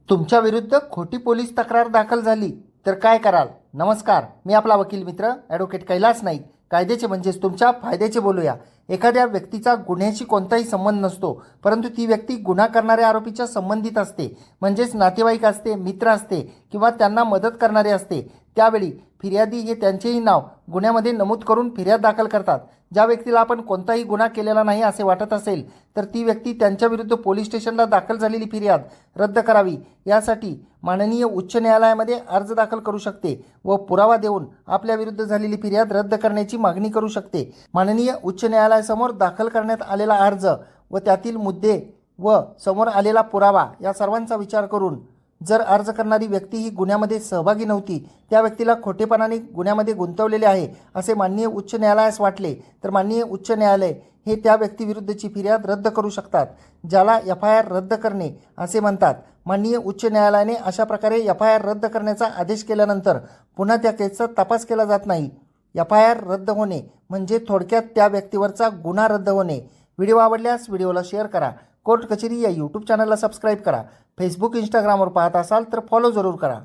तुमच्या विरुद्ध खोटी पोलीस तक्रार दाखल झाली तर काय कराल? नमस्कार, मी आपला वकील मित्र ॲडव्होकेट कैलास नाईक. कायद्याचे म्हणजेच तुमच्या फायद्याचे बोलूया. एखाद्या व्यक्तीचा गुन्ह्याशी कोणताही संबंध नसतो, परंतु ती व्यक्ती गुन्हा करणाऱ्या आरोपीच्या संबंधित असते, म्हणजेच नातेवाईक असते, मित्र असते किंवा त्यांना मदत करणारे असते. त्यावेळी फिर्यादी हे त्यांचेही नाव गुन्ह्यामध्ये नमूद करून फिर्याद दाखल करतात. ज्या व्यक्तीला आपण कोणताही गुन्हा केलेला नाही असे वाटत असेल तर ती व्यक्ती त्यांच्याविरुद्ध पोलीस स्टेशनला दाखल झालेली फिर्याद रद्द करावी यासाठी माननीय उच्च न्यायालयामध्ये अर्ज दाखल करू शकते व पुरावा देऊन आपल्या विरुद्ध झालेली फिर्याद रद्द करण्याची मागणी करू शकते. माननीय उच्च न्यायालयासमोर दाखल करण्यात आलेला अर्ज व त्यातील मुद्दे व समोर आलेला पुरावा या सर्वांचा विचार करून जर अर्ज करणारी व्यक्ती ही गुन्ह्यामध्ये सहभागी नव्हती, त्या व्यक्तीला खोटेपणाने गुन्ह्यामध्ये गुंतवलेले आहे असे माननीय उच्च न्यायालयास वाटले तर माननीय उच्च न्यायालय हे त्या व्यक्तीविरुद्धची फिर्याद रद्द करू शकतात, ज्याला FIR रद्द करणे असे म्हणतात. माननीय उच्च न्यायालयाने अशा प्रकारे FIR रद्द करण्याचा आदेश केल्यानंतर पुन्हा त्या केसचा तपास केला जात नाही. FIR रद्द होणे म्हणजे थोडक्यात त्या व्यक्तीवरचा गुन्हा रद्द होणे. व्हिडिओ आवडल्यास व्हिडिओला शेअर करा. कोर्ट कचेरी या यूट्यूब चॅनलला सबस्क्राईब करा. फेसबुक इंस्टाग्रामवर पाहत असाल तर फॉलो जरूर करा.